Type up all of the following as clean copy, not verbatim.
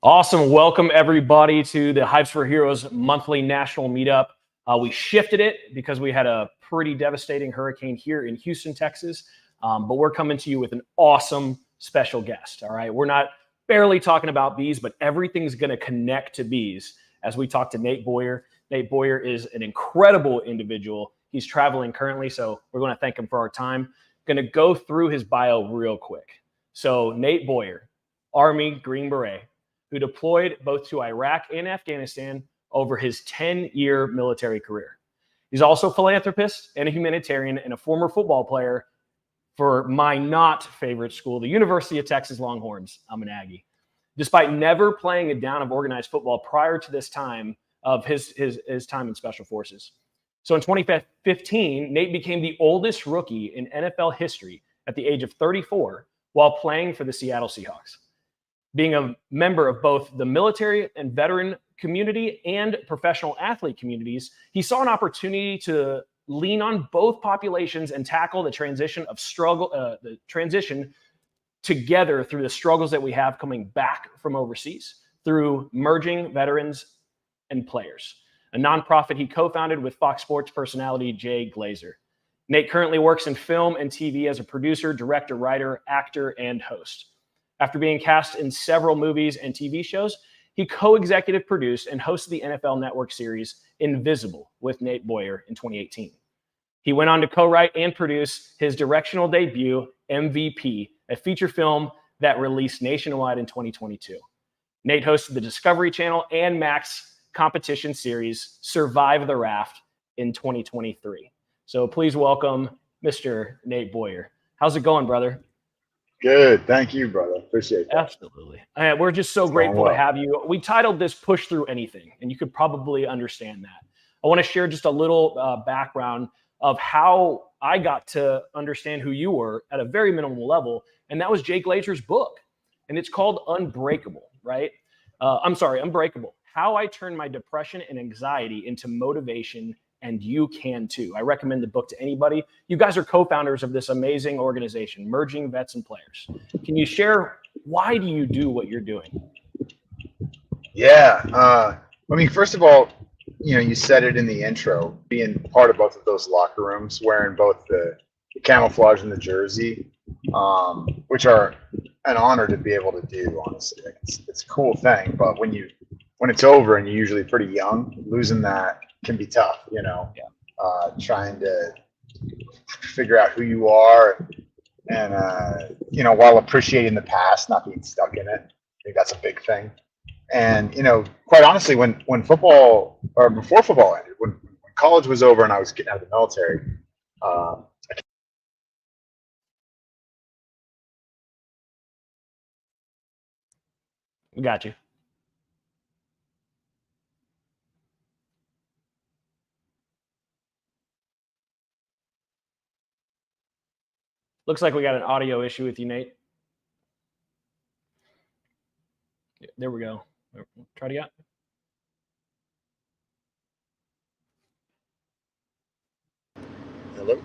Awesome. Welcome, everybody, to the Hypes for Heroes monthly national meetup. We shifted it because we had a pretty devastating hurricane here in Houston, Texas. But we're coming to you with an awesome special guest. All right. We're not barely talking about bees, but everything's going to connect to bees as we talk to Nate Boyer. Nate Boyer is an incredible individual. He's traveling currently, so we're going to thank him for our time. Going to go through his bio real quick. So Nate Boyer, Army Green Beret, who deployed both to Iraq and Afghanistan over his 10-year military career. He's also a philanthropist and a humanitarian and a former football player for my not favorite school, the University of Texas Longhorns. I'm an Aggie. Despite never playing a down of organized football prior to this time of his time in Special Forces. So in 2015, Nate became the oldest rookie in NFL history at the age of 34 while playing for the Seattle Seahawks. Being a member of both the military and veteran community and professional athlete communities, he saw an opportunity to lean on both populations and tackle the transition together through the struggles that we have coming back from overseas through merging veterans and players, a nonprofit he co-founded with Fox Sports personality Jay Glazer. Nate currently works in film and TV as a producer, director, writer, actor, and host. After being cast in several movies and TV shows, he co-executive produced and hosted the NFL Network series Indivisible with Nate Boyer in 2018. He went on to co-write and produce his directorial debut, MVP, a feature film that released nationwide in 2022. Nate hosted the Discovery Channel and Max competition series Survive the Raft in 2023. So please welcome Mr. Nate Boyer. How's it going, brother? Good. Thank you, brother. Appreciate that. Absolutely. We're just so grateful to have you. We titled this Push Through Anything, and you could probably understand that. I want to share just a little background of how I got to understand who you were at a very minimal level, and that was Jay Glazer's book, and it's called Unbreakable, right? Unbreakable. How I Turned My Depression and Anxiety into Motivation, and you can too. I recommend the book to anybody. You guys are co-founders of this amazing organization, Merging Vets and Players. Can you share why do you do what you're doing? Yeah. First of all, you said it in the intro, being part of both of those locker rooms, wearing both the camouflage and the jersey, which are an honor to be able to do, honestly. It's a cool thing, but when it's over and you're usually pretty young, losing that can be tough, trying to figure out who you are and, while appreciating the past, not being stuck in it. I think that's a big thing. And, quite honestly, when football, or before football ended, when college was over and I was getting out of the military, Got you. Looks like we got an audio issue with you, Nate. There we go. Try it again. Hello?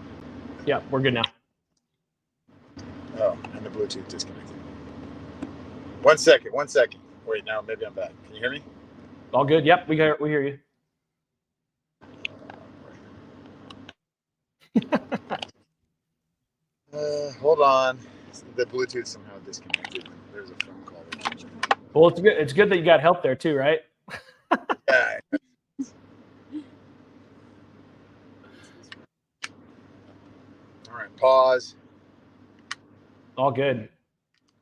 Yeah, we're good now. Oh, and the Bluetooth disconnected. One second. Wait, now maybe I'm back. Can you hear me? All good. Yep, we hear you. Hold on. The Bluetooth somehow disconnected. There's a phone call. Well, it's good. It's good that you got help there too, right? Yeah. All right. Pause. All good.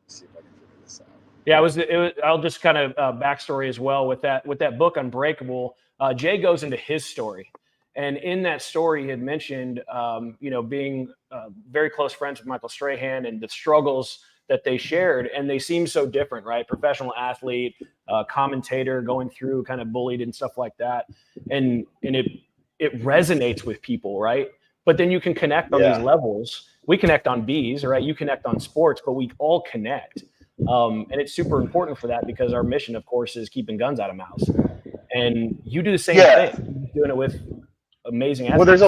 Let's see if I can figure this out. Yeah, it was. I'll just kind of backstory as well with that book Unbreakable. Jay goes into his story, and in that story, he had mentioned, being very close friends with Michael Strahan and the struggles that they shared, and they seem so different, right? Professional athlete, commentator, going through kind of bullied and stuff like that, and it resonates with people, right? But then you can connect on these levels. We connect on bees, right? You connect on sports, but we all connect. And it's super important for that because our mission, of course, is keeping guns out of mouths. And you do the same thing. You're doing it with amazing athletes. Well, there's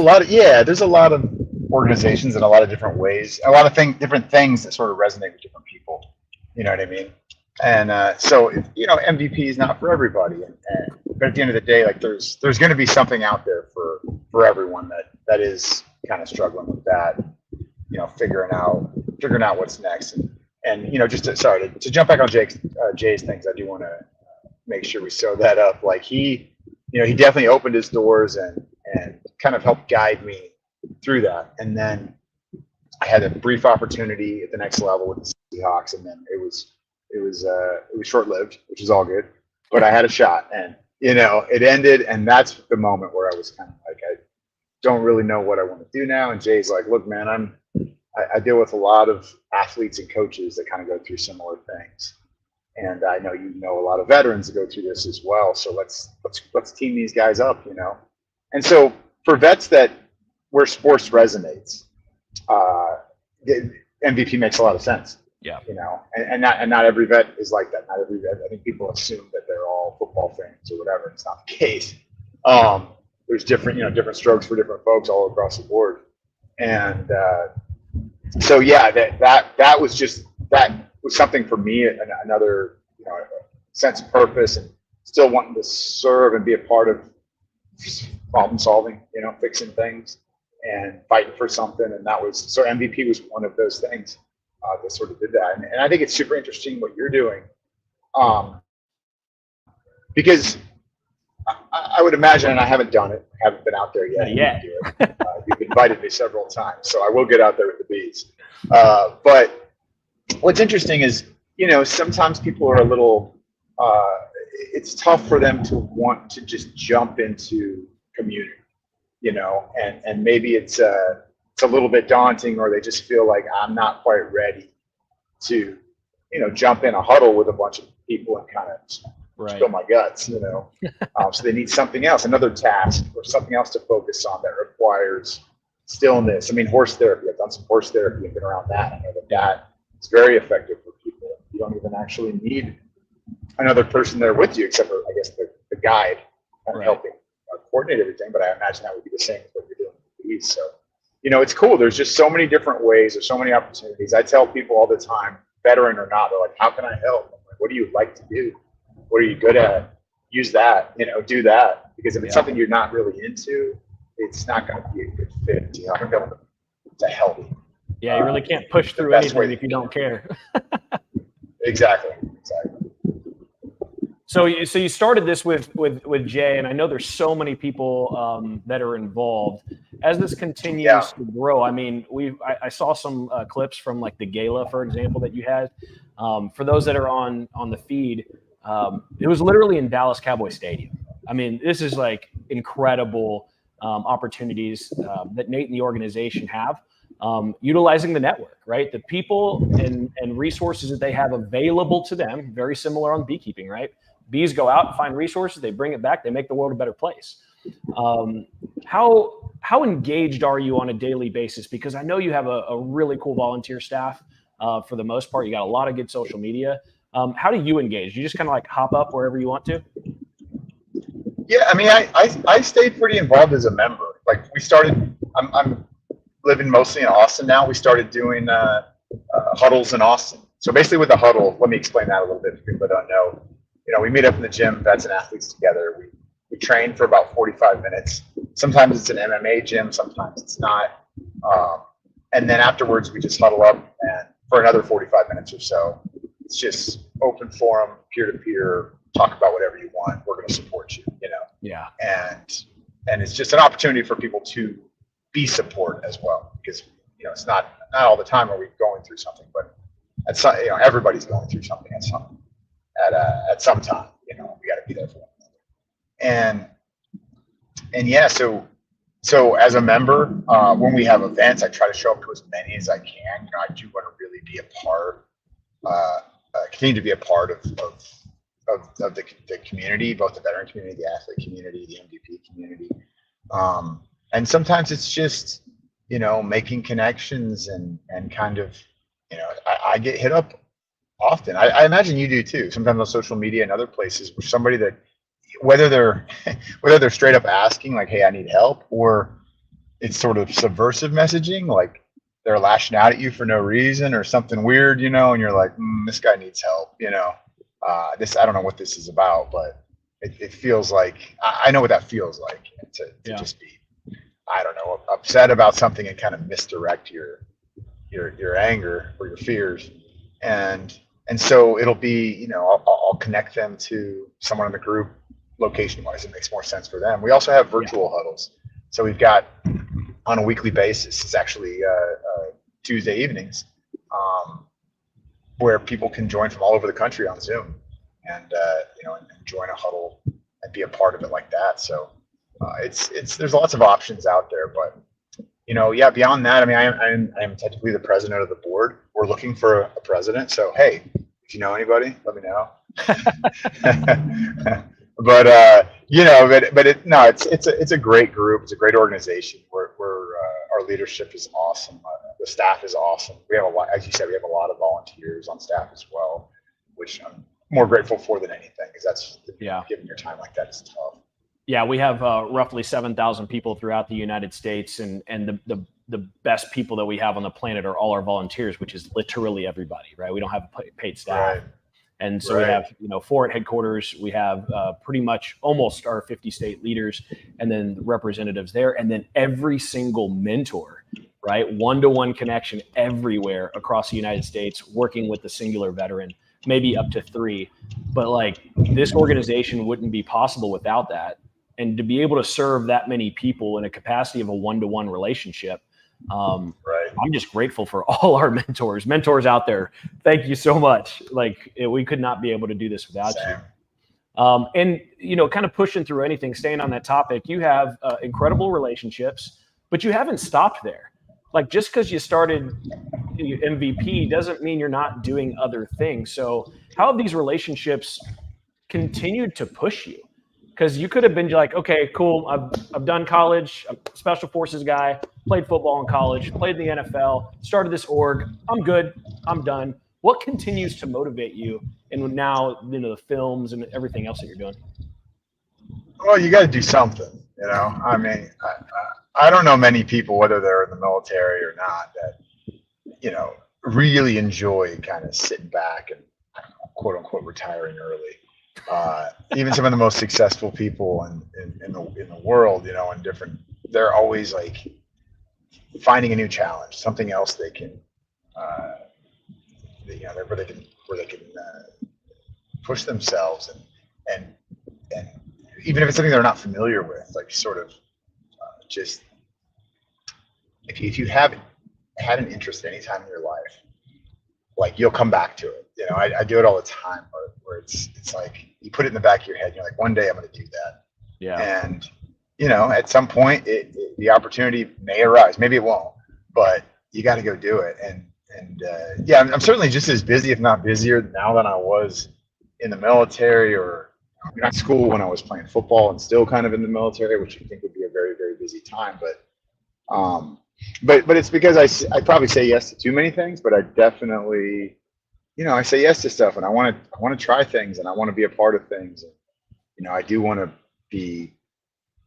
a lot of organizations in a lot of different ways, a lot of different things that sort of resonate with different people. You know what I mean? And so, MVP is not for everybody. But at the end of the day, like there's going to be something out there for everyone that is kind of struggling with that, figuring out what's next. And just to jump back on Jay's things, I do want to make sure we sew that up. Like he definitely opened his doors and kind of helped guide me through that. And then I had a brief opportunity at the next level with the Seahawks, and then it was short-lived, which is all good. But I had a shot, and it ended, and that's the moment where I was kind of like, I don't really know what I want to do now. And Jay's like, look, man, I deal with a lot of athletes and coaches that kind of go through similar things, and I know a lot of veterans that go through this as well. So let's team these guys up, And so for vets where sports resonates, the MVP makes a lot of sense. Yeah. And not every vet is like that. Not every vet. I think people assume that they're all football fans or whatever. It's not the case. There's different strokes for different folks all across the board. And so yeah, that was something for me, another sense of purpose, and still wanting to serve and be a part of problem solving, fixing things and fighting for something. And so MVP was one of those things that sort of did that. And I think it's super interesting what you're doing, because I would imagine, and I haven't done it, I haven't been out there yet. You've invited me several times, so I will get out there with the bees. But what's interesting is, sometimes people are a little, it's tough for them to want to just jump into community, and maybe it's a little bit daunting, or they just feel like I'm not quite ready to, jump in a huddle with a bunch of people and kind of spill my guts, So they need something else, another task or something else to focus on that requires stillness. I mean, horse therapy, I've done some horse therapy and been around that. I know that is very effective for people. You don't even actually need another person there with you, except for, I guess, the guide kind of helping coordinate everything. But I imagine that would be the same as what you're doing with these. So, it's cool. There's just so many different ways. There's so many opportunities. I tell people all the time, veteran or not, they're like, how can I help? I'm like, what do you like to do? What are you good at? Use that, do that. Because if it's something you're not really into, it's not going to be a good fit. You're not going to be able to help you. Yeah, you really can't push through anything if you don't care. Exactly. So you started this with Jay, and I know there's so many people that are involved. As this continues to grow, I mean, I saw some clips from like the gala, for example, that you had. For those that are on the feed, it was literally in Dallas Cowboy Stadium. I mean, this is like incredible opportunities that Nate and the organization have, utilizing the network, right? The people and resources that they have available to them, very similar on beekeeping, right? Bees go out and find resources, they bring it back, they make the world a better place. How engaged are you on a daily basis? Because I know you have a really cool volunteer staff for the most part. You got a lot of good social media. How do you engage? You just kind of like hop up wherever you want to? Yeah, I mean, I stayed pretty involved as a member. Like we started, I'm living mostly in Austin now. We started doing huddles in Austin. So basically with the huddle, let me explain that a little bit for people that don't know. We meet up in the gym, vets and athletes together. We train for about 45 minutes. Sometimes it's an MMA gym, sometimes it's not. And then afterwards, we just huddle up and for another 45 minutes or so. It's just open forum, peer-to-peer, talk about whatever you want. We're going to support you, Yeah. And it's just an opportunity for people to be support as well, because it's not all the time are we going through something, but at some, everybody's going through something at some time. We got to be there for one another. And yeah, so as a member, when we have events, I try to show up to as many as I can. I do want to really be a part, continue to be a part of the community, both the veteran community, the athlete community, the MVP community. And sometimes it's just, making connections and kind of, I get hit up often. I imagine you do too. Sometimes on social media and other places where somebody that, whether they're straight up asking like, hey, I need help, or it's sort of subversive messaging, like they're lashing out at you for no reason or something weird, and you're like, this guy needs help, I don't know what this is about, but it feels like I know what that feels like to just be, I don't know, upset about something and kind of misdirect your anger or your fears, and so it'll be, I'll connect them to someone in the group location wise. It makes more sense for them. We also have virtual huddles, so we've got on a weekly basis. It's actually Tuesday evenings, where people can join from all over the country on Zoom, and and join a huddle and be a part of it like that. So there's lots of options out there, but beyond that, I mean, I am technically the president of the board. We're looking for a president, so hey, if you know anybody, let me know. But it's a great group. It's a great organization. Our leadership is awesome. The staff is awesome. We have a lot, as you said, we have a lot of volunteers on staff as well, which I'm more grateful for than anything, because that's giving your time like that is tough. Yeah, we have roughly 7,000 people throughout the United States, and the best people that we have on the planet are all our volunteers, which is literally everybody, right? We don't have paid staff. Right. And so we have, 4 at headquarters. We have pretty much almost our 50 state leaders, and then representatives there, and then every single mentor, right? One-to-one connection everywhere across the United States, working with the singular veteran, maybe up to 3. But like, this organization wouldn't be possible without that. And to be able to serve that many people in a capacity of a one-to-one relationship, I'm just grateful for all our mentors out there. Thank you so much. Like, we could not be able to do this without you. And, kind of pushing through anything, staying on that topic, you have incredible relationships, but you haven't stopped there. Like, just because you started MVP doesn't mean you're not doing other things. So how have these relationships continued to push you? Because you could have been like, okay, cool, I've done college, I'm a special forces guy, played football in college, played in the NFL, started this org, I'm good, I'm done. What continues to motivate you, and now the films and everything else that you're doing? Well, you got to do something, I mean, I don't know many people, whether they're in the military or not, that really enjoy kind of sitting back and quote unquote retiring early. Even some of the most successful people in the world, in different, they're always like finding a new challenge, something else they can, where they can push themselves, and even if it's something they're not familiar with, like sort of just if you haven't had an interest any time in your life, like you'll come back to it. I do it all the time, where it's like you put it in the back of your head. You're like, one day I'm going to do that. Yeah. And at some point, the opportunity may arise. Maybe it won't, but you got to go do it. And I'm certainly just as busy, if not busier, now than I was in the military, or at school when I was playing football, and still kind of in the military, which you think would be a very, very busy time. But it's because I probably say yes to too many things, but I definitely, I say yes to stuff, and I want to try things, and I want to be a part of things. And, I do want to be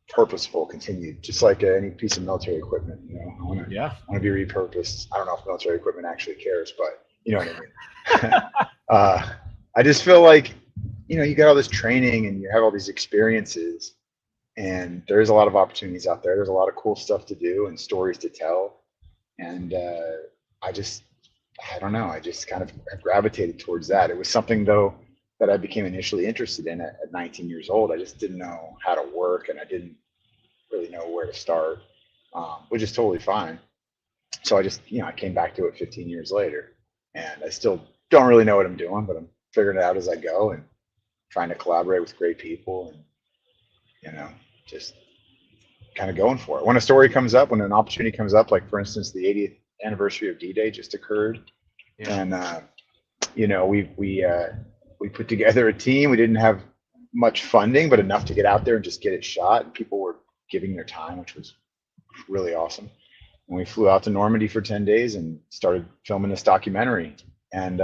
purposeful, continued, just like any piece of military equipment. I want to be repurposed. I don't know if military equipment actually cares, but you know what I mean. I just feel like, you got all this training and you have all these experiences, and there's a lot of opportunities out there. There's a lot of cool stuff to do and stories to tell. And I don't know. I just kind of gravitated towards that. It was something, though, that I became initially interested in at 19 years old. I just didn't know how to work, and I didn't really know where to start, which is totally fine. So I just, I came back to it 15 years later, and I still don't really know what I'm doing, but I'm figuring it out as I go and trying to collaborate with great people, and, just kind of going for it. When a story comes up, when an opportunity comes up, like for instance, the 80th anniversary of D-Day just occurred, and we put together a team. We didn't have much funding, but enough to get out there and just get it shot. And people were giving their time, which was really awesome. And we flew out to Normandy for 10 days and started filming this documentary. And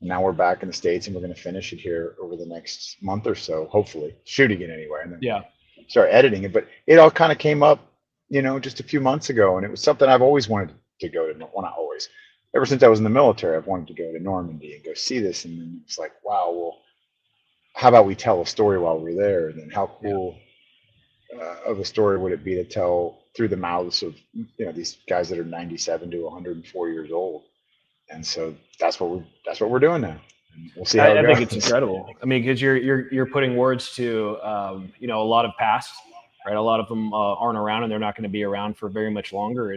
now we're back in the States, and we're going to finish it here over the next month or so, hopefully shooting it anyway, and then start editing it. But it all kind of came up, just a few months ago, and it was something I've always wanted to go to. Well, not always. Ever since I was in the military, I've wanted to go to Normandy and go see this. And then it's like, wow, well, how about we tell a story while we're there? And then how cool of a story would it be to tell through the mouths of these guys that are 97 to 104 years old? And so that's what we're doing now. And we'll see how it I goes. think it's incredible. I mean, because you're putting words to a lot of past, right? A lot of them aren't around, and they're not going to be around for very much longer.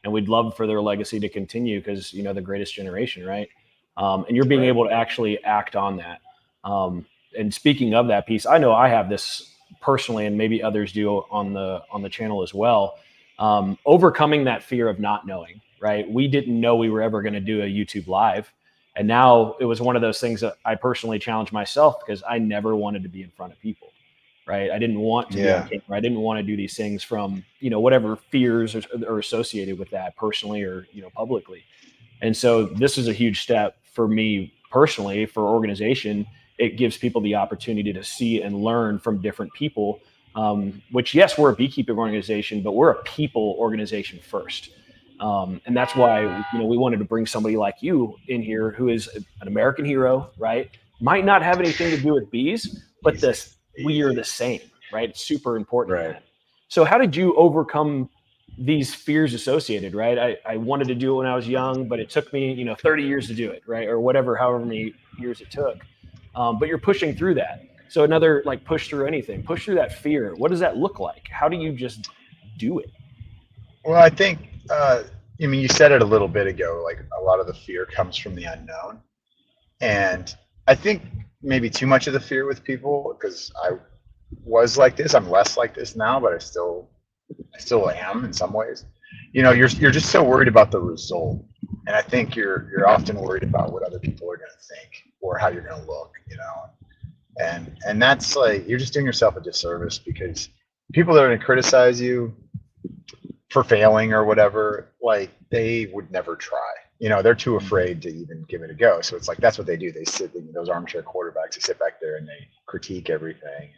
And we'd love for their legacy to continue because the greatest generation, right? And you're being able to actually act on that. And speaking of that piece, I know I have this personally, and maybe others do on the channel as well. Overcoming that fear of not knowing, right? We didn't know we were ever going to do a YouTube live. And now it was one of those things that I personally challenged myself because I never wanted to be in front of people, right? I didn't want to be on camera. I didn't want to do these things from, whatever fears are associated with that personally or, publicly. And so this is a huge step for me personally, for organization. It gives people the opportunity to see and learn from different people, which, yes, we're a beekeeping organization, but we're a people organization first. And that's why, we wanted to bring somebody like you in here who is an American hero, right? Might not have anything to do with bees, but we are the same, right? It's super important. Right. So how did you overcome these fears associated, right? I wanted to do it when I was young, but it took me, 30 years to do it, right? Or however many years it took. But you're pushing through that. So another push through that fear. What does that look like? How do you just do it? Well, I think, you said it a little bit ago, like a lot of the fear comes from the unknown. And I think maybe too much of the fear with people, because I was like this, I'm less like this now, but I still am in some ways. You're just so worried about the result. And I think you're often worried about what other people are going to think or how you're going to look, and that's you're just doing yourself a disservice, because people that are going to criticize you for failing or whatever, they would never try. They're too afraid to even give it a go. So it's that's what they do. They sit, those armchair quarterbacks, they sit back there and they critique everything,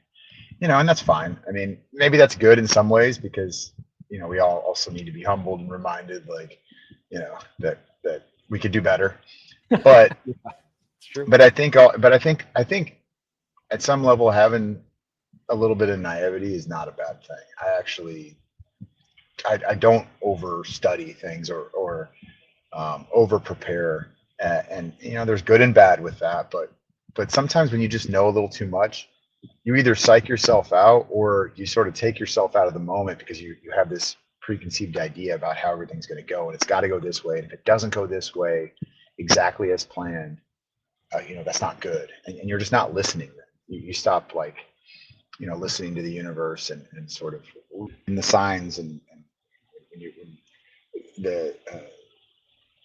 and that's fine. I mean, maybe that's good in some ways, because, we all also need to be humbled and reminded, that we could do better. But, It's true. but I think at some level, having a little bit of naivety is not a bad thing. I don't overstudy things or over prepare, and there's good and bad with that. But sometimes when you just know a little too much, you either psych yourself out or you sort of take yourself out of the moment, because you have this preconceived idea about how everything's going to go, and it's got to go this way. And if it doesn't go this way exactly as planned, that's not good, and you're just not listening. You stop listening to the universe and sort of in the signs, and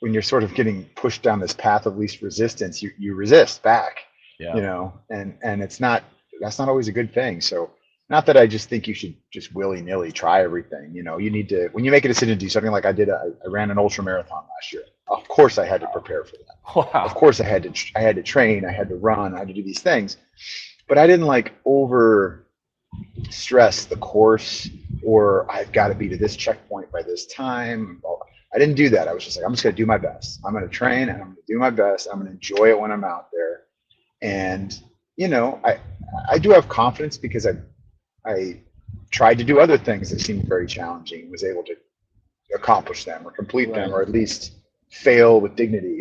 when you're sort of getting pushed down this path of least resistance, you resist back. And that's not always a good thing. So, not that I just think you should just willy-nilly try everything. You need to, when you make a decision to do something like I did, I ran an ultra marathon last year. Of course I had to prepare for that. Wow. Of course I had to train, I had to run, I had to do these things, but I didn't over stress the course, or I've got to be to this checkpoint by this time. I didn't do that. I was just I'm just going to do my best. I'm going to train and I'm going to do my best. I'm going to enjoy it when I'm out there. And, I do have confidence, because I tried to do other things that seemed very challenging and was able to accomplish them or complete them, or at least fail with dignity,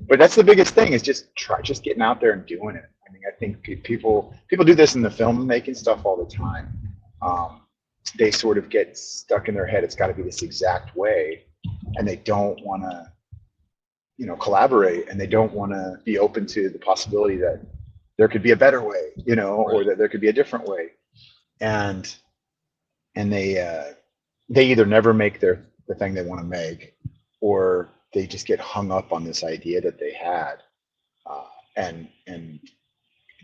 but that's the biggest thing, is just getting out there and doing it. I mean, I think people do this in the filmmaking stuff all the time. They sort of get stuck in their head, it's got to be this exact way, and they don't want to collaborate, and they don't want to be open to the possibility that there could be a better way, or that there could be a different way, and they either never make the thing they want to make, or they just get hung up on this idea that they had, and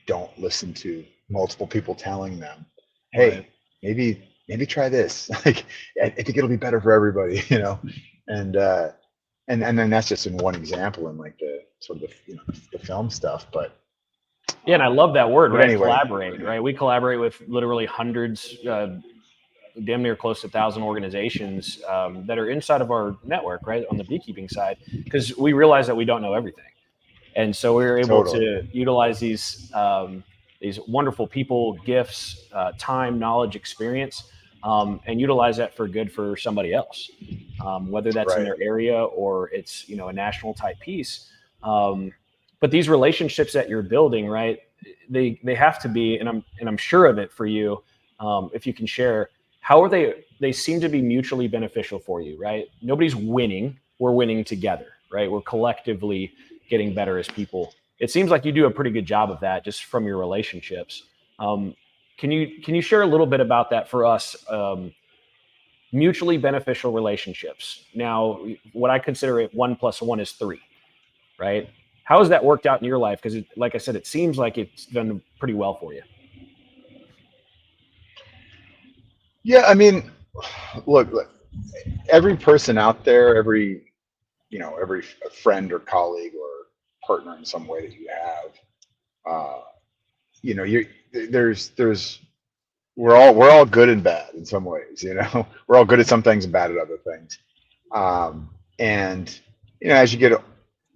don't listen to multiple people telling them, hey, maybe try this. I think it'll be better for everybody, and then that's just in one example in the sort of the film stuff. But yeah, and I love that word, right? Anyway, collaborate, right? We collaborate with literally hundreds, damn near close to 1,000 organizations that are inside of our network, right, on the beekeeping side, because we realize that we don't know everything. And so we were able Totally. to utilize these wonderful people, gifts, time, knowledge, experience, and utilize that for good for somebody else, whether that's in Right. their area or it's, you know, a national type piece. But these relationships that you're building, right? They have to be, and I'm sure of it for you. If you can share, how are they? They seem to be mutually beneficial for you, right? Nobody's winning. We're winning together, right? We're collectively getting better as people. It seems like you do a pretty good job of that just from your relationships. Um, can you share a little bit about that for us? Mutually beneficial relationships. Now, what I consider it 1 + 1 is 3, right? How has that worked out in your life? Because, like I said, it seems like it's done pretty well for you. Yeah, I mean, look, every person out there, every friend or colleague or partner in some way that you have, uh, you there's we're all good and bad in some ways. We're all good at some things and bad at other things. And as you get,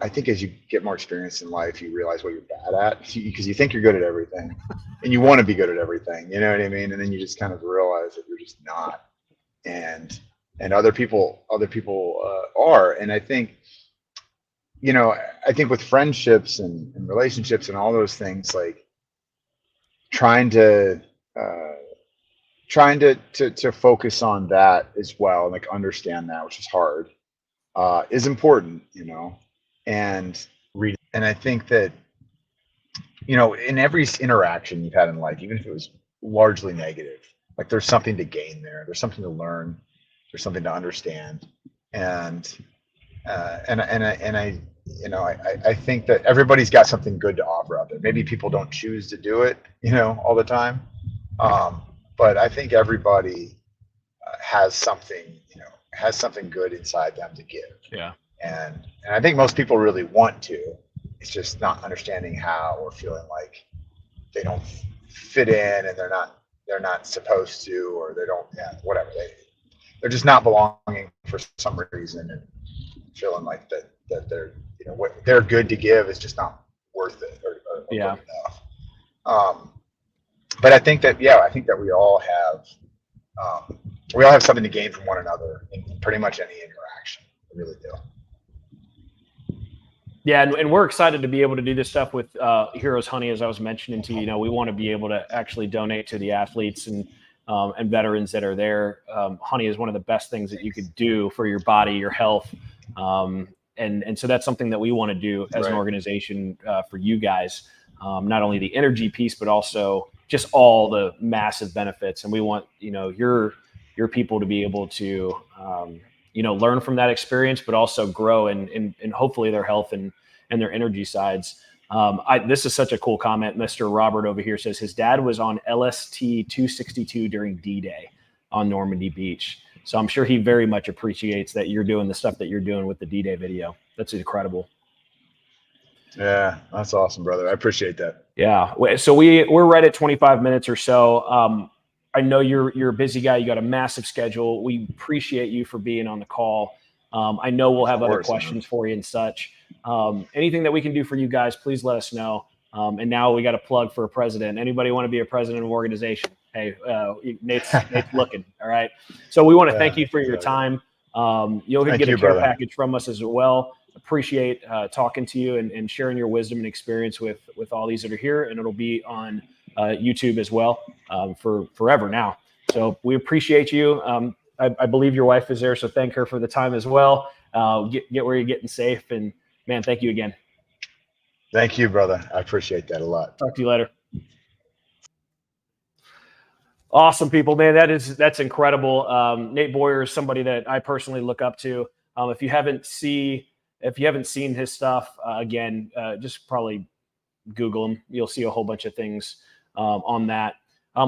I think as you get more experience in life, you realize what you're bad at because you think you're good at everything, and you want to be good at everything. You know what I mean? And then you just kind of realize that you're just not. And other people are. And I think with friendships and relationships and all those things, like trying to focus on that as well, and like understand that, which is hard, is important, and read. And I think that in every interaction you've had in life, even if it was largely negative, like there's something to gain there. There's something to learn. There's something to understand. And I think that everybody's got something good to offer out there. Maybe people don't choose to do it, all the time. But I think everybody has something good inside them to give. Yeah. And I think most people really want to. It's just not understanding how, or feeling like they don't fit in, and they're not supposed to, or they don't, whatever. They're just not belonging for some reason, and feeling like that they're, what they're good to give is just not worth it, or good enough. But I think that we all have something to gain from one another in pretty much any interaction. We really do. Yeah, and we're excited to be able to do this stuff with Heroes Honey, as I was mentioning to you. We want to be able to actually donate to the athletes and veterans that are there. Honey is one of the best things that you could do for your body, your health, and so that's something that we want to do as an organization for you guys. Not only the energy piece, but also just all the massive benefits. And we want your people to be able to learn from that experience, but also grow in hopefully their health and their energy sides. This is such a cool comment. Mr. Robert over here says his dad was on LST 262 during D-Day on Normandy Beach. So I'm sure he very much appreciates that you're doing the stuff that you're doing with the D-Day video. That's incredible. Yeah, that's awesome, brother. I appreciate that. Yeah. So we're right at 25 minutes or so. I know you're a busy guy. You got a massive schedule. We appreciate you for being on the call. I know we'll have other questions for you and such. Anything that we can do for you guys, please let us know. And now we got a plug for a president. Anybody want to be a president of an organization? Hey, Nate's looking. All right. So we want to thank you for your time. You'll get a care package from us as well. Appreciate talking to you and sharing your wisdom and experience with all these that are here. And it'll be on YouTube as well for forever now. So we appreciate you. I believe your wife is there, so thank her for the time as well. Get where you're getting safe. And man, thank you again. Thank you, brother. I appreciate that a lot. Talk to you later. Awesome, people, man. That's incredible. Nate Boyer is somebody that I personally look up to. If you haven't seen his stuff, again, just probably Google him. You'll see a whole bunch of things on that.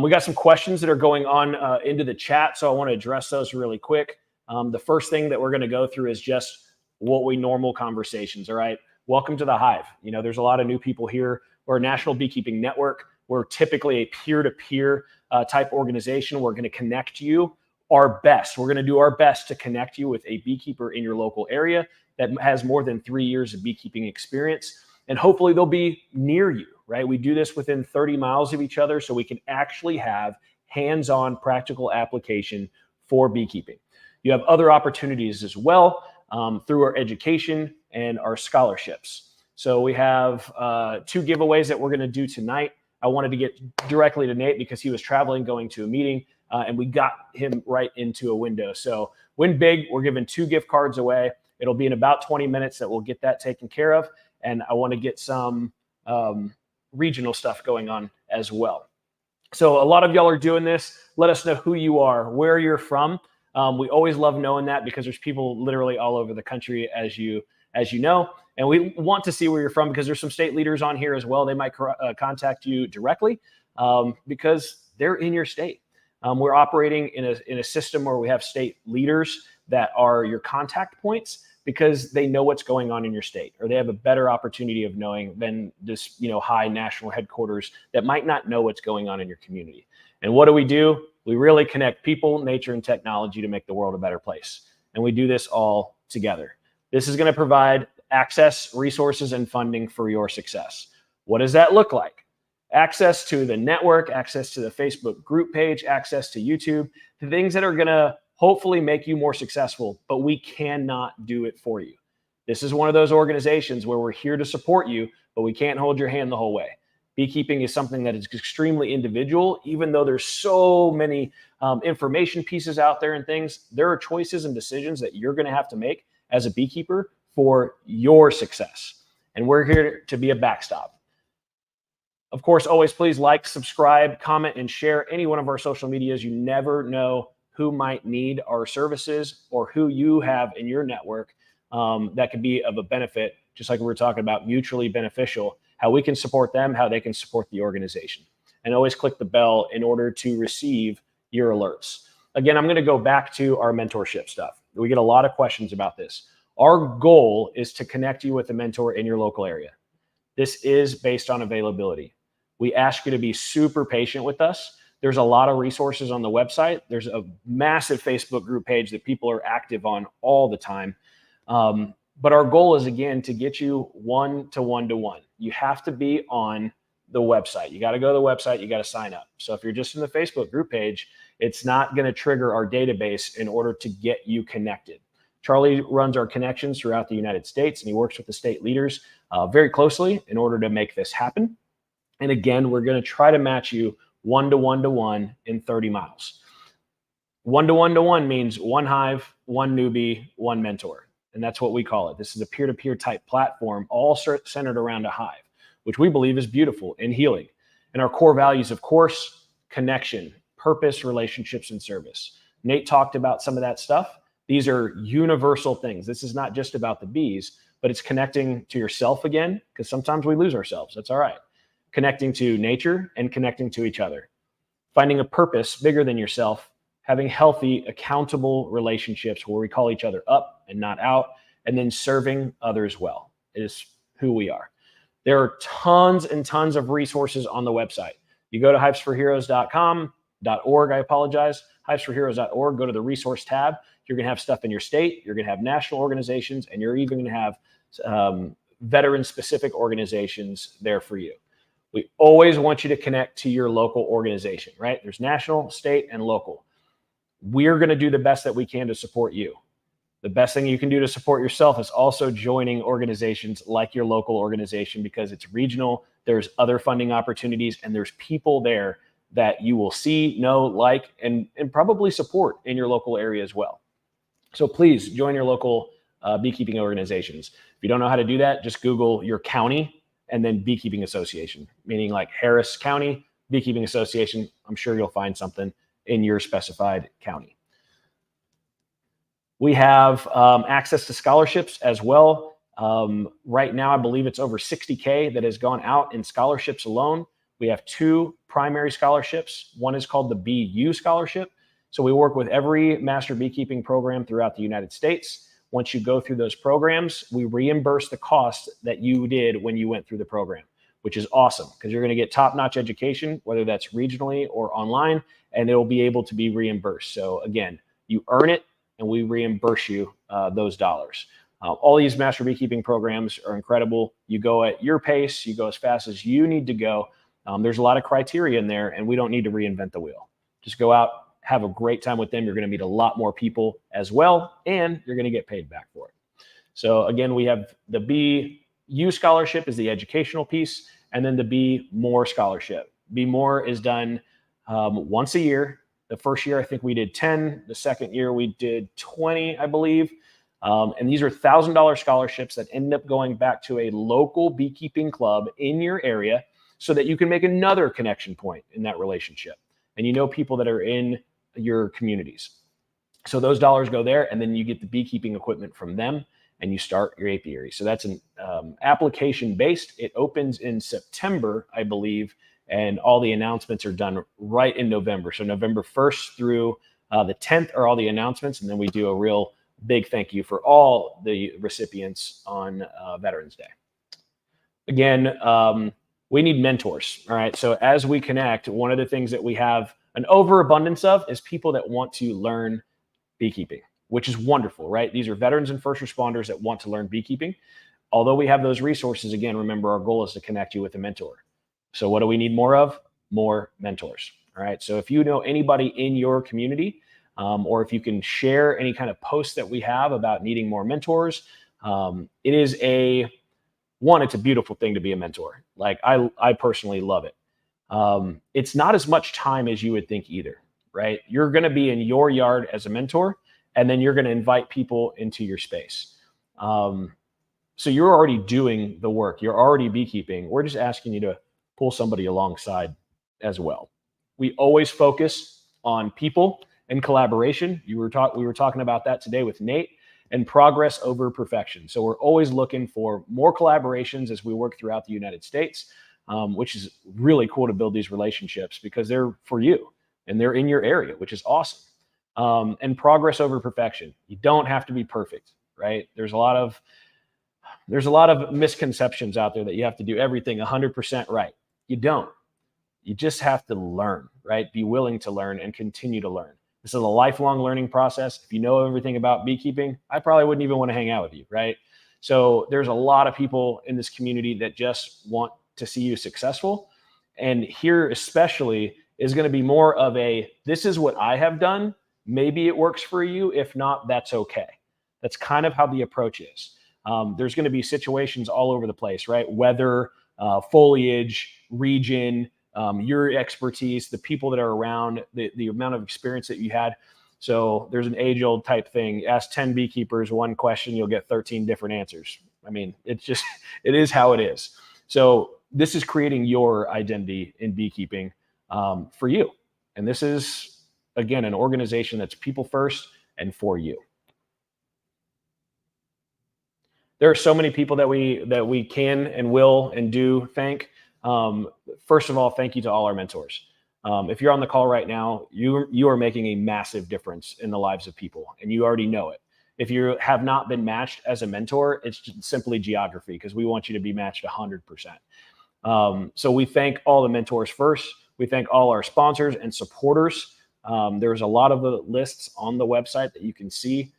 We got some questions that are going on into the chat, so I want to address those really quick. The first thing that we're going to go through is just what we normal conversations. All right. Welcome to the Hive. There's a lot of new people here. We're a national beekeeping network. We're typically a peer-to-peer type organization. We're going to connect you our best. We're going to do our best to connect you with a beekeeper in your local area that has more than 3 years of beekeeping experience. and hopefully they'll be near you, right? We do this within 30 miles of each other so we can actually have hands-on practical application for beekeeping. You have other opportunities as well through our education and our scholarships. So we have 2 giveaways that we're going to do tonight. I wanted to get directly to Nate because he was traveling, going to a meeting, and we got him right into a window. So win big, we're giving 2 gift cards away. It'll be in about 20 minutes that we'll get that taken care of. And I want to get some regional stuff going on as well. So a lot of y'all are doing this. Let us know who you are, where you're from. We always love knowing that because there's people literally all over the country, as you know. And we want to see where you're from because there's some state leaders on here as well. They might contact you directly because they're in your state. We're operating in a system where we have state leaders that are your contact points because they know what's going on in your state, or they have a better opportunity of knowing than this, high national headquarters that might not know what's going on in your community. And what do? We really connect people, nature, and technology to make the world a better place. And we do this all together. This is going to provide access, resources, and funding for your success. What does that look like? Access to the network, access to the Facebook group page, access to YouTube, the things that are going to hopefully make you more successful, but we cannot do it for you. This is one of those organizations where we're here to support you, but we can't hold your hand the whole way. Beekeeping is something that is extremely individual, even though there's so many information pieces out there and things. There are choices and decisions that you're going to have to make as a beekeeper for your success. And we're here to be a backstop. Of course, always please like, subscribe, comment, and share any one of our social medias. You never know who might need our services or who you have in your network that could be of a benefit, just like we were talking about, mutually beneficial, how we can support them, how they can support the organization. And always click the bell in order to receive your alerts. Again, I'm going to go back to our mentorship stuff. We get a lot of questions about this. Our goal is to connect you with a mentor in your local area. This is based on availability. We ask you to be super patient with us. There's a lot of resources on the website. There's a massive Facebook group page that people are active on all the time. But our goal is, again, to get you one-to-one. You have to be on the website. You got to go to the website. You got to sign up. So if you're just in the Facebook group page, it's not going to trigger our database in order to get you connected. Charlie runs our connections throughout the United States, and he works with the state leaders very closely in order to make this happen. And again, we're going to try to match you one-to-one in 30 miles. One-to-one means one hive, one newbie, one mentor. And that's what we call it. This is a peer-to-peer type platform, all centered around a hive, which we believe is beautiful and healing. And our core values, of course, connection, purpose, relationships, and service. Nate talked about some of that stuff. These are universal things. This is not just about the bees, but it's connecting to yourself again, because sometimes we lose ourselves. That's all right. Connecting to nature and connecting to each other. Finding a purpose bigger than yourself. Having healthy, accountable relationships where we call each other up and not out, and then serving others well. It is who we are. There are tons and tons of resources on the website. You go to hivesforheroes.com.org, hivesforheroes.org, go to the resource tab. You're going to have stuff in your state. You're going to have national organizations, and you're even going to have veteran-specific organizations there for you. We always want you to connect to your local organization, right? There's national, state, and local. We're going to do the best that we can to support you. The best thing you can do to support yourself is also joining organizations like your local organization, because it's regional. There's other funding opportunities, and there's people there that you will see, know, like, and probably support in your local area as well. So please join your local beekeeping organizations. If you don't know how to do that, just Google your county and then beekeeping association, meaning like Harris County Beekeeping Association. I'm sure you'll find something in your specified county. We have access to scholarships as well. Right now, I believe it's over $60K that has gone out in scholarships alone. We have 2 primary scholarships. One is called the BU Scholarship. So we work with every master beekeeping program throughout the United States. Once you go through those programs, we reimburse the cost that you did when you went through the program, which is awesome because you're going to get top-notch education, whether that's regionally or online, and it'll be able to be reimbursed. So again, you earn it and we reimburse you those dollars. All these master beekeeping programs are incredible. You go at your pace, you go as fast as you need to go. There's a lot of criteria in there, and we don't need to reinvent the wheel. Just go out, have a great time with them. You're going to meet a lot more people as well, and you're going to get paid back for it. So again, we have the BU scholarship is the educational piece, and then the Be More scholarship. Be More is done once a year. The first year, I think we did 10. The second year, we did 20, I believe. And these are $1,000 scholarships that end up going back to a local beekeeping club in your area so that you can make another connection point in that relationship. And you know people that are in your communities. So those dollars go there, and then you get the beekeeping equipment from them, and you start your apiary. So that's an application-based. It opens in September, I believe, and all the announcements are done right in November. So November 1st through the 10th are all the announcements, and then we do a real big thank you for all the recipients on Veterans Day. Again, we need mentors, all right? So as we connect, one of the things that we have an overabundance of is people that want to learn beekeeping, which is wonderful, right? These are veterans and first responders that want to learn beekeeping. Although we have those resources, again, remember our goal is to connect you with a mentor. So what do we need more of? More mentors, all right? So if you know anybody in your community, or if you can share any kind of posts that we have about needing more mentors, it is it's a beautiful thing to be a mentor. Like I personally love it. It's not as much time as you would think either, right? You're going to be in your yard as a mentor, and then you're going to invite people into your space. So you're already doing the work. You're already beekeeping. We're just asking you to pull somebody alongside as well. We always focus on people and collaboration. We were talking about that today with Nate, and progress over perfection. So we're always looking for more collaborations as we work throughout the United States, which is really cool to build these relationships because they're for you and they're in your area, which is awesome. And progress over perfection. You don't have to be perfect, right? There's a lot of misconceptions out there that you have to do everything 100% right. You don't. You just have to learn, right? Be willing to learn and continue to learn. This is a lifelong learning process. If you know everything about beekeeping, I probably wouldn't even want to hang out with you, right? So there's a lot of people in this community that just want to see you successful. And here especially is going to be more of this is what I have done. Maybe it works for you. If not, that's okay. That's kind of how the approach is. There's going to be situations all over the place, right? Weather, foliage, region, your expertise, the people that are around, the amount of experience that you had. So there's an age-old type thing. Ask 10 beekeepers one question, you'll get 13 different answers. I mean, it is how it is. So this is creating your identity in beekeeping for you. And this is, again, an organization that's people first and for you. There are so many people that we can and will and do thank. First of all, thank you to all our mentors. If you're on the call right now, you are making a massive difference in the lives of people, and you already know it. If you have not been matched as a mentor, it's just simply geography because we want you to be matched 100%. So we thank all the mentors first. We thank all our sponsors and supporters. There's a lot of the lists on the website that you can see.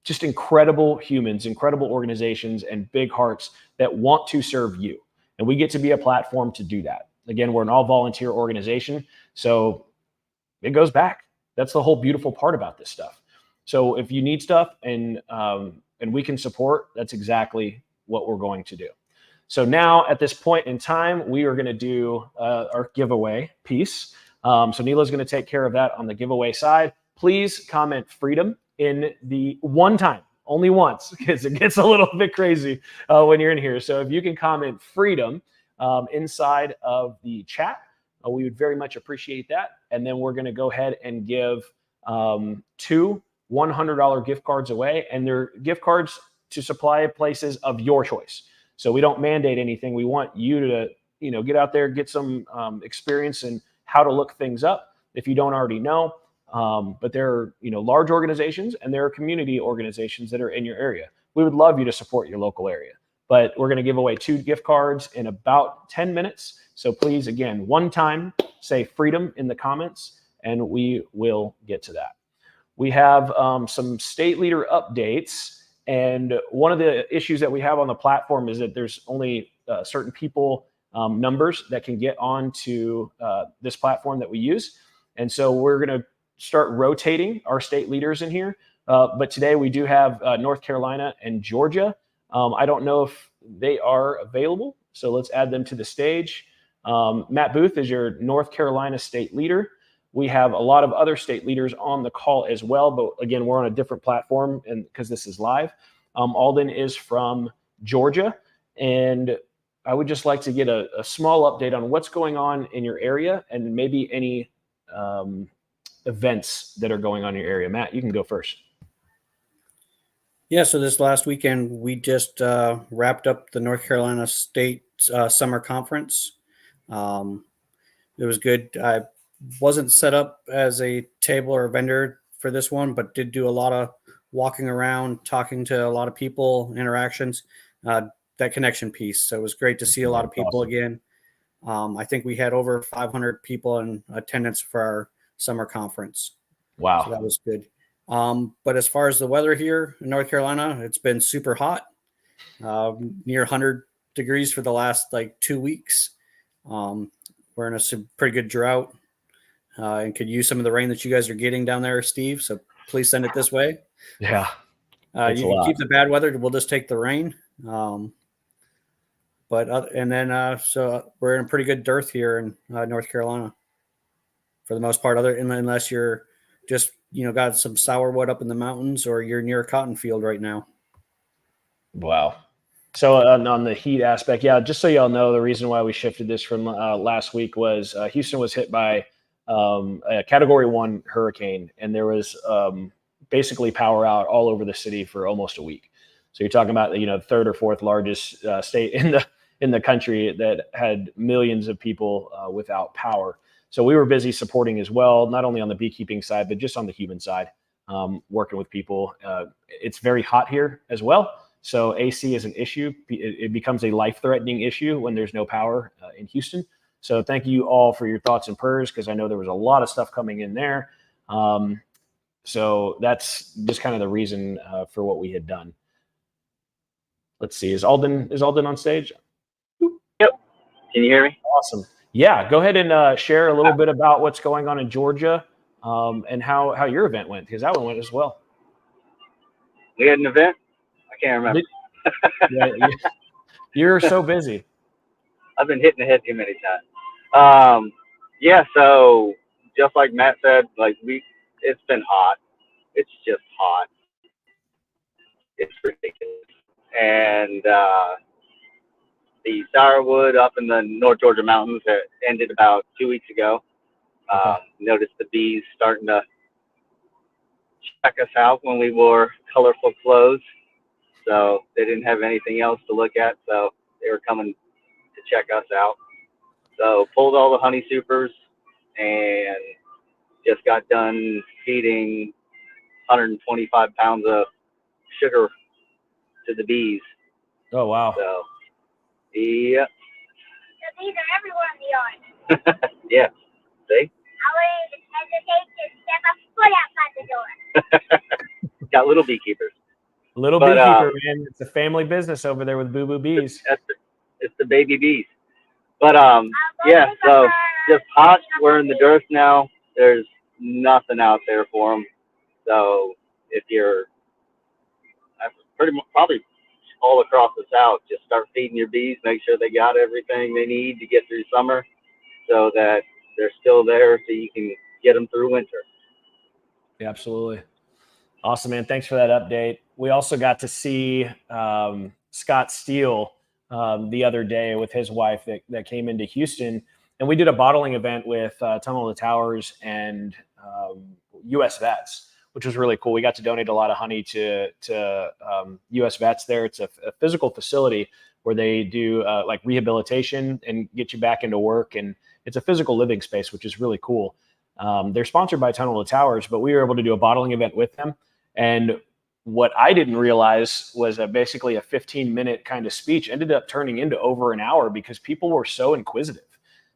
Just incredible humans, incredible organizations, and big hearts that want to serve you. And we get to be a platform to do that. Again, we're an all-volunteer organization, so it goes back. That's the whole beautiful part about this stuff. So if you need stuff and we can support, that's exactly what we're going to do. So now at this point in time, we are going to do our giveaway piece. So Neela's going to take care of that on the giveaway side. Please comment freedom in the one time, only once, because it gets a little bit crazy when you're in here. So if you can comment freedom inside of the chat, we would very much appreciate that. And then we're going to go ahead and give 2 $100 gift cards away, and they're gift cards to supply places of your choice. So we don't mandate anything. We want you to, get out there, get some experience in how to look things up if you don't already know. But there are, large organizations and there are community organizations that are in your area. We would love you to support your local area, but we're going to give away 2 gift cards in about 10 minutes. So please, again, one time, say freedom in the comments, and we will get to that. We have some state leader updates. And one of the issues that we have on the platform is that there's only certain people numbers that can get onto this platform that we use. And so we're going to start rotating our state leaders in here. But today we do have North Carolina and Georgia. I don't know if they are available, so let's add them to the stage. Matt Booth is your North Carolina state leader. We have a lot of other state leaders on the call as well, but again, we're on a different platform and because this is live. Alden is from Georgia, and I would just like to get a small update on what's going on in your area and maybe any events that are going on in your area. Matt, you can go first. Yeah, so this last weekend, we just wrapped up the North Carolina State Summer Conference. It was good. I wasn't set up as a table or a vendor for this one, but did do a lot of walking around, talking to a lot of people, interactions, that connection piece. So it was great to see a lot of people again. I think we had over 500 people in attendance for our summer conference. Wow. So that was good. But as far as the weather here in North Carolina, it's been super hot, near 100 degrees for the last 2 weeks. We're in a pretty good drought and could use some of the rain that you guys are getting down there, Steve. So please send it this way. Yeah. You can keep the bad weather. We'll just take the rain. So we're in a pretty good dearth here in North Carolina for the most part, unless you're just, got some sourwood up in the mountains or you're near a cotton field right now. Wow. So on the heat aspect, yeah, just so y'all know, the reason why we shifted this from last week was Houston was hit by a Category 1 hurricane, and there was basically power out all over the city for almost a week. So you're talking about the third or fourth largest state in the country that had millions of people without power. So we were busy supporting as well, not only on the beekeeping side, but just on the human side, working with people. It's very hot here as well. So AC is an issue. It becomes a life-threatening issue when there's no power in Houston. So thank you all for your thoughts and prayers, because I know there was a lot of stuff coming in there. So that's just kind of the reason for what we had done. Let's see. Is Alden on stage? Yep. Can you hear me? Awesome. Yeah. Go ahead and share a little bit about what's going on in Georgia and how your event went, because that one went as well. We had an event? I can't remember. Yeah, you're so busy. I've been hitting the head too many times. So just like Matt said, it's been hot. It's just hot. It's ridiculous. And the sourwood up in the North Georgia mountains ended about 2 weeks ago. Okay. Noticed the bees starting to check us out when we wore colorful clothes. So they didn't have anything else to look at, so they were coming to check us out. So pulled all the honey supers and just got done feeding 125 pounds of sugar to the bees. Oh, wow. So, yeah. The bees are everywhere in the yard. Yeah. See? I wouldn't even hesitate to step a foot outside the door. Got little beekeepers. Little beekeeper, man. It's a family business over there with Boo Boo Bees. It's the baby bees. But so just hot. We're in the dearth now. There's nothing out there for them. So if you're pretty much probably all across the South, just start feeding your bees. Make sure they got everything they need to get through summer, so that they're still there, so you can get them through winter. Yeah, absolutely. Awesome, man. Thanks for that update. We also got to see Scott Steele the other day with his wife that came into Houston. And we did a bottling event with Tunnel to Towers and U.S. Vets, which was really cool. We got to donate a lot of honey to U.S. Vets there. It's a physical facility where they do rehabilitation and get you back into work. And it's a physical living space, which is really cool. They're sponsored by Tunnel to Towers, but we were able to do a bottling event with them. And what I didn't realize was basically a 15-minute kind of speech ended up turning into over an hour because people were so inquisitive.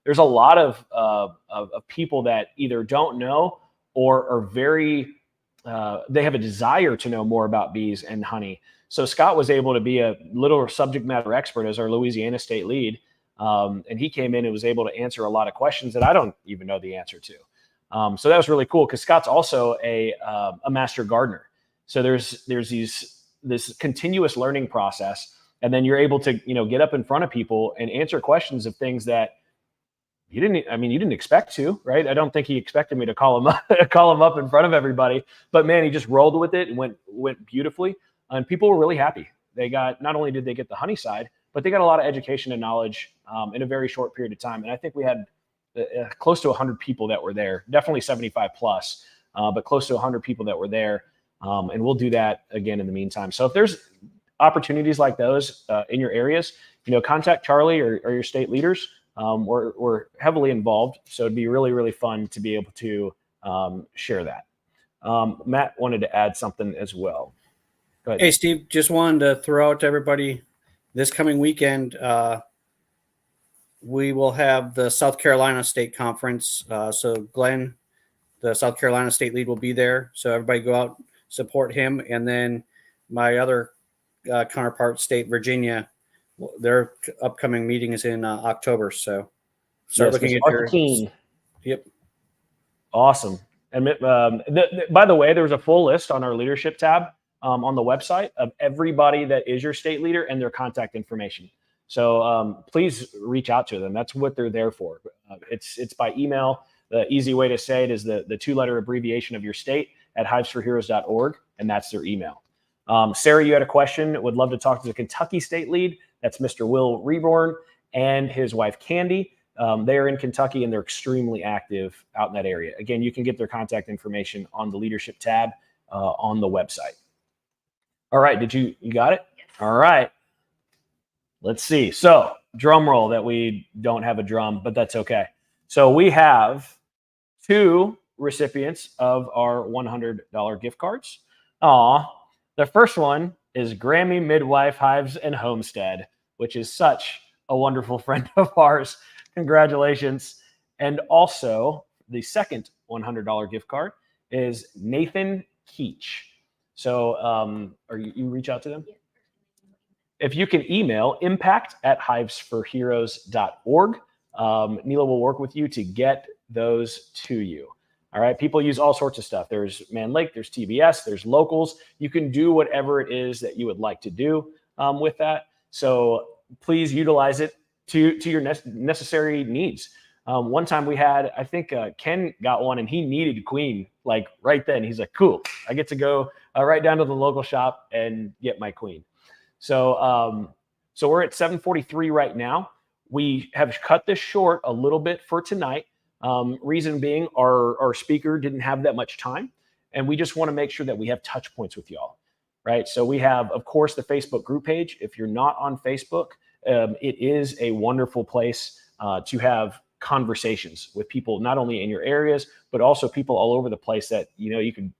There's a lot of people that either don't know or are very they have a desire to know more about bees and honey. So Scott was able to be a little subject matter expert as our Louisiana state lead. And he came in and was able to answer a lot of questions that I don't even know the answer to. So that was really cool because Scott's also a master gardener. So there's this continuous learning process, and then you're able to get up in front of people and answer questions of things that you didn't expect to, right? I don't think he expected me to call him up in front of everybody, but man, he just rolled with it and went beautifully, and people were really happy. Not only did they get the honey side, but they got a lot of education and knowledge in a very short period of time. And I think we had close to 100 people that were there, definitely 75 plus, but close to 100 people that were there. And we'll do that again in the meantime. So if there's opportunities like those in your areas, contact Charlie or your state leaders. We're heavily involved, so it'd be really, really fun to be able to share that. Matt wanted to add something as well. Go ahead. Hey, Steve, just wanted to throw out to everybody this coming weekend, we will have the South Carolina State Conference. So Glenn, the South Carolina State lead, will be there. So everybody go out, support him. And then my other counterpart state, Virginia, their upcoming meeting is in October. So start looking at your team. Yep. Awesome. And by the way, there's a full list on our leadership tab on the website of everybody that is your state leader and their contact information. So please reach out to them. That's what they're there for. It's by email. The easy way to say it is the 2-letter abbreviation of your state at hivesforheroes.org, and that's their email. Sarah, you had a question. Would love to talk to the Kentucky state lead. That's Mr. Will Reborn and his wife, Candy. They are in Kentucky, and they're extremely active out in that area. Again, you can get their contact information on the leadership tab on the website. All right. You got it? Yes. All right. Let's see. So drum roll that we don't have a drum, but that's okay. So we have 2 recipients of our $100 gift cards. The first one is Grammy Midwife Hives and Homestead, which is such a wonderful friend of ours. Congratulations. And also the second $100 gift card is Nathan Keach. So you reach out to them? If you can email impact@hivesforheroes.org, Neela will work with you to get those to you. All right. People use all sorts of stuff. There's Man Lake, there's TBS, there's locals. You can do whatever it is that you would like to do with that. So please utilize it to your necessary needs. One time we had, I think Ken got one and he needed queen like right then. He's like, cool, I get to go right down to the local shop and get my queen. So we're at 7:43 right now. We have cut this short a little bit for tonight. Reason being our speaker didn't have that much time, and we just want to make sure that we have touch points with y'all, right? So we have, of course, the Facebook group page. If you're not on Facebook, it is a wonderful place to have conversations with people, not only in your areas, but also people all over the place that, you can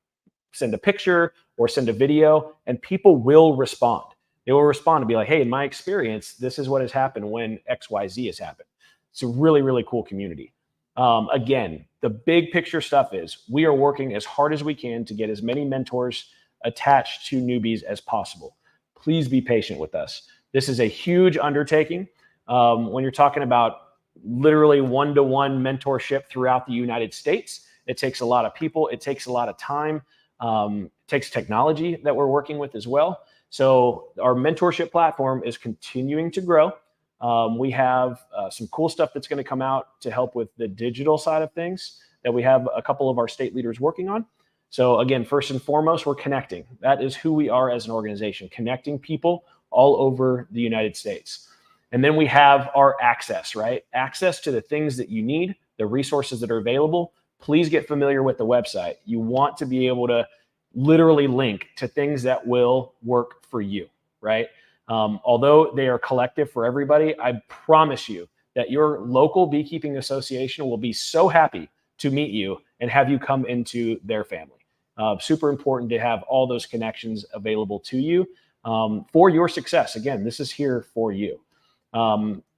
send a picture or send a video and people will respond. They will respond and be like, hey, in my experience, this is what has happened when XYZ has happened. It's a really, really cool community. Again, the big picture stuff is we are working as hard as we can to get as many mentors attached to newbies as possible. Please be patient with us. This is a huge undertaking. When you're talking about literally one-to-one mentorship throughout the United States, it takes a lot of people. It takes a lot of time. It takes technology that we're working with as well. So our mentorship platform is continuing to grow. We have some cool stuff that's going to come out to help with the digital side of things that we have a couple of our state leaders working on. So again, first and foremost, we're connecting. That is who we are as an organization, connecting people all over the United States. And then we have our access, right? Access to the things that you need, the resources that are available. Please get familiar with the website. You want to be able to literally link to things that will work for you, right? Although they are collective for everybody, I promise you that your local beekeeping association will be so happy to meet you and have you come into their family. Super important to have all those connections available to you for your success. Again, this is here for you.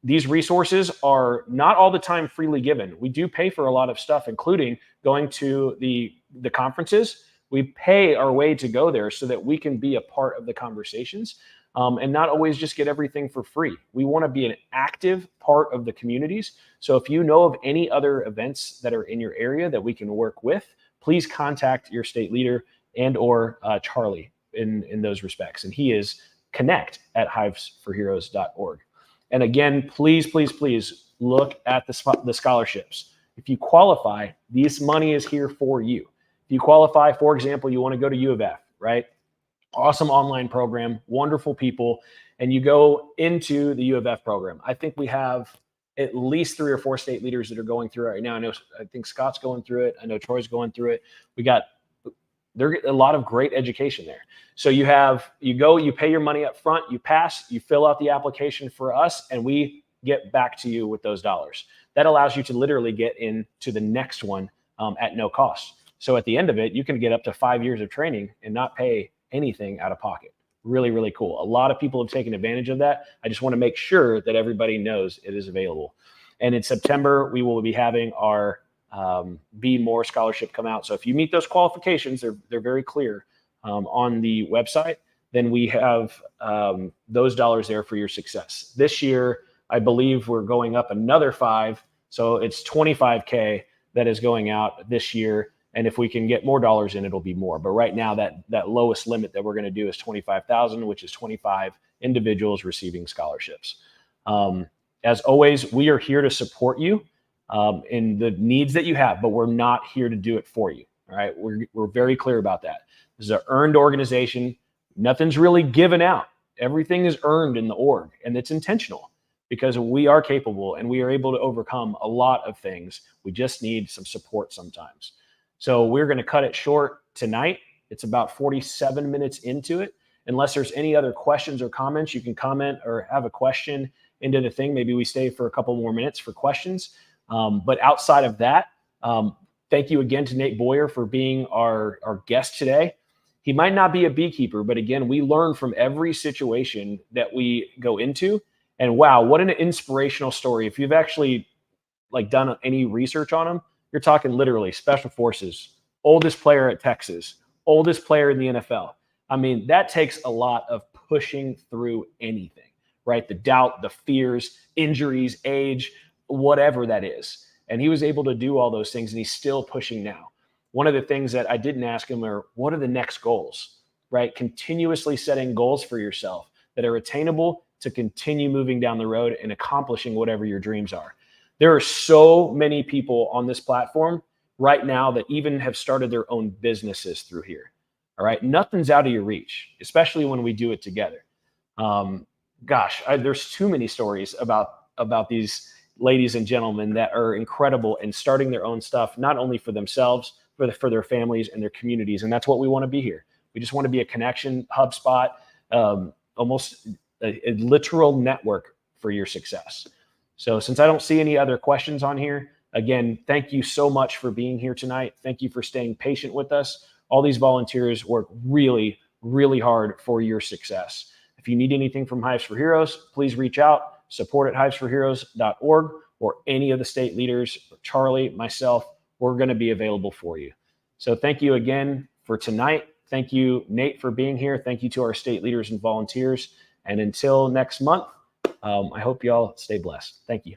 These resources are not all the time freely given. We do pay for a lot of stuff, including going to the conferences. We pay our way to go there so that we can be a part of the conversations and not always just get everything for free. We want to be an active part of the communities. So if you know of any other events that are in your area that we can work with, please contact your state leader and or Charlie in those respects. And he is connect@hivesforheroes.org. And again, please, please, please look at the scholarships. If you qualify, this money is here for you. If you qualify, for example, you want to go to U of F, right? Awesome online program, wonderful people, and you go into the U of F program. I think we have at least 3 or 4 state leaders that are going through it right now. I think Scott's going through it. I know Troy's going through it. There's a lot of great education there. So you go, you pay your money up front, you pass, you fill out the application for us, and we get back to you with those dollars. That allows you to literally get into the next one at no cost. So at the end of it, you can get up to 5 years of training and not pay anything out of pocket. Really, really cool. A lot of people have taken advantage of that. I just want to make sure that everybody knows it is available. And in September, we will be having our Be More scholarship come out. So if you meet those qualifications, they're very clear on the website, then we have those dollars there for your success. This year, I believe we're going up another 5. So it's $25K that is going out this year. And if we can get more dollars in, it'll be more. But right now, that lowest limit that we're going to do is $25,000, which is 25 individuals receiving scholarships. As always, we are here to support you in the needs that you have, but we're not here to do it for you. All right, we're very clear about that. This is an earned organization. Nothing's really given out. Everything is earned in the org, and it's intentional because we are capable and we are able to overcome a lot of things. We just need some support sometimes. So we're going to cut it short tonight. It's about 47 minutes into it. Unless there's any other questions or comments, you can comment or have a question into the thing. Maybe we stay for a couple more minutes for questions. But outside of that, thank you again to Nate Boyer for being our guest today. He might not be a beekeeper, but again, we learn from every situation that we go into. And wow, what an inspirational story. If you've actually done any research on him, you're talking literally special forces, oldest player at Texas, oldest player in the NFL. I mean, that takes a lot of pushing through anything, right? The doubt, the fears, injuries, age, whatever that is. And he was able to do all those things, and he's still pushing now. One of the things that I didn't ask him are, what are the next goals, right? Continuously setting goals for yourself that are attainable to continue moving down the road and accomplishing whatever your dreams are. There are so many people on this platform right now that even have started their own businesses through here. All right. Nothing's out of your reach, especially when we do it together. There's too many stories about these ladies and gentlemen that are incredible and starting their own stuff, not only for themselves, but for their families and their communities. And that's what we want to be here. We just want to be a connection hub spot, almost a literal network for your success. So since I don't see any other questions on here, again, thank you so much for being here tonight. Thank you for staying patient with us. All these volunteers work really, really hard for your success. If you need anything from Hives for Heroes, please reach out, support@hivesforheroes.org, or any of the state leaders, Charlie, myself, we're going to be available for you. So thank you again for tonight. Thank you, Nate, for being here. Thank you to our state leaders and volunteers. And until next month, I hope you all stay blessed. Thank you.